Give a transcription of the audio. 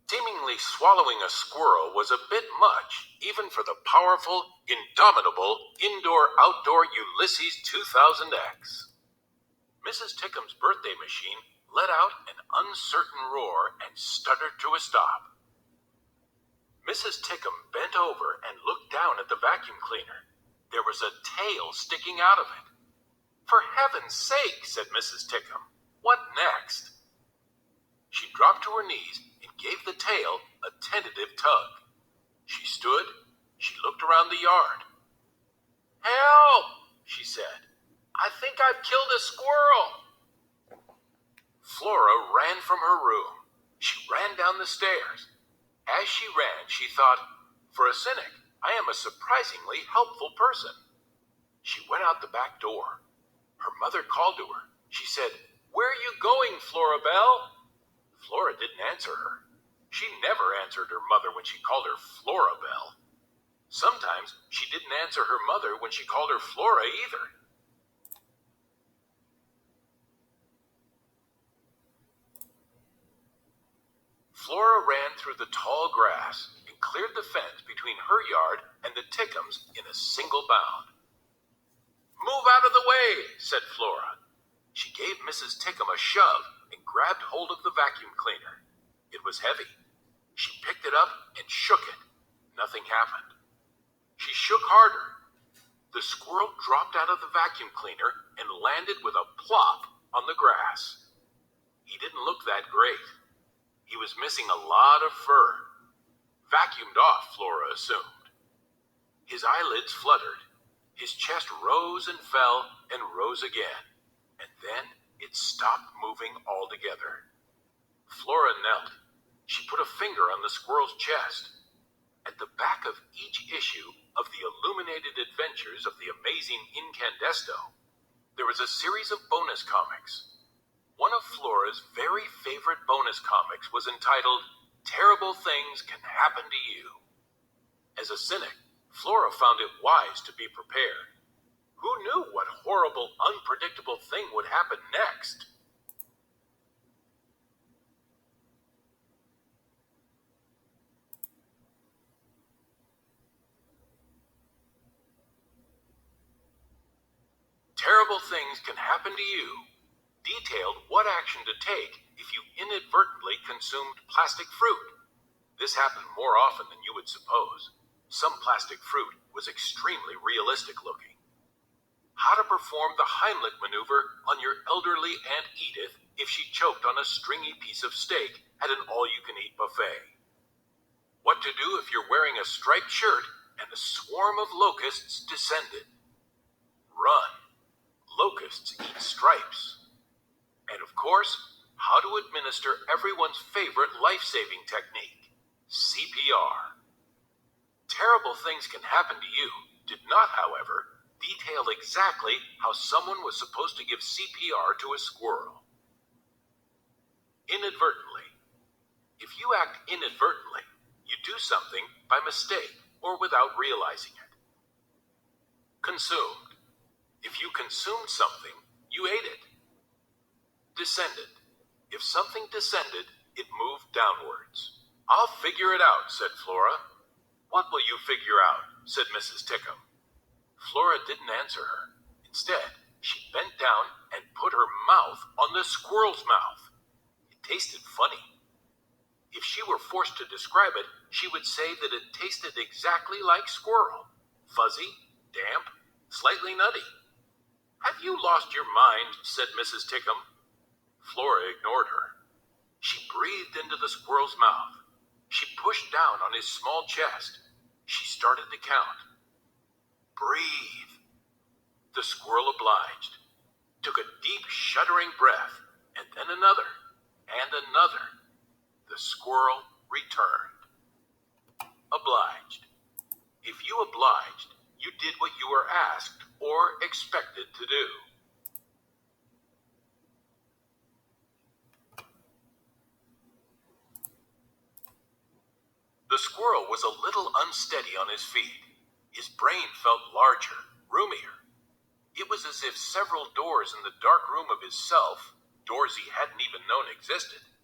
Seemingly swallowing a squirrel was a bit much, even for the powerful, indomitable, indoor-outdoor Ulysses 2000X. Mrs. Tickham's birthday machine let out an uncertain roar and stuttered to a stop. Mrs. Tickham bent over and looked down at the vacuum cleaner. There was a tail sticking out of it. "For heaven's sake," said Mrs. Tickham, "what next?" She dropped to her knees and gave the tail a tentative tug. She stood. She looked around the yard. "Help!" she said. "I think I've killed a squirrel." Flora ran from her room. She ran down the stairs. As she ran, she thought, "For a cynic, I am a surprisingly helpful person." She went out the back door. Her mother called to her. She said, "Where are you going, Flora Belle?" Flora didn't answer her. She never answered her mother when she called her Flora Belle. Sometimes she didn't answer her mother when she called her Flora either. Flora ran through the tall grass and cleared the fence between her yard and the Tickhams in a single bound. "Move out of the way," said Flora. She gave Mrs. Tickham a shove and grabbed hold of the vacuum cleaner. It was heavy. She picked it up and shook it. Nothing happened. She shook harder. The squirrel dropped out of the vacuum cleaner and landed with a plop on the grass. He didn't look that great. He was missing a lot of fur. Vacuumed off, Flora assumed. His eyelids fluttered. His chest rose and fell and rose again. And then it stopped moving altogether. Flora knelt. She put a finger on the squirrel's chest. At the back of each issue of the Illuminated Adventures of the Amazing Incandesto, there was a series of bonus comics. One of Flora's very favorite bonus comics was entitled, "Terrible Things Can Happen to You." As a cynic, Flora found it wise to be prepared. Who knew what horrible, unpredictable thing would happen next? Terrible Things Can Happen to You detailed what action to take if you inadvertently consumed plastic fruit. This happened more often than you would suppose. Some plastic fruit was extremely realistic looking. How to perform the Heimlich maneuver on your elderly Aunt Edith if she choked on a stringy piece of steak at an all-you-can-eat buffet. What to do if you're wearing a striped shirt and a swarm of locusts descended. Run. Locusts eat stripes. And of course, how to administer everyone's favorite life-saving technique, CPR. Terrible Things Can Happen to You did not, however, detail exactly how someone was supposed to give CPR to a squirrel. Inadvertently. If you act inadvertently, you do something by mistake or without realizing it. Consumed. If you consumed something, you ate it. Descended. If something descended, it moved downwards. "I'll figure it out," said Flora. "What will you figure out?" said Mrs. Tickham. Flora didn't answer her. Instead, she bent down and put her mouth on the squirrel's mouth. It tasted funny. If she were forced to describe it, she would say that it tasted exactly like squirrel. Fuzzy, damp, slightly nutty. "Have you lost your mind?" said Mrs. Tickham. Flora ignored her. She breathed into the squirrel's mouth. She pushed down on his small chest. She started to count. "Breathe." The squirrel obliged, took a deep, shuddering breath, and then another, and another. The squirrel returned. Obliged. If you obliged, you did what you were asked or expected to do. The squirrel was a little unsteady on his feet. His brain felt larger, roomier. It was as if several doors in the dark room of his self, doors he hadn't even known existed,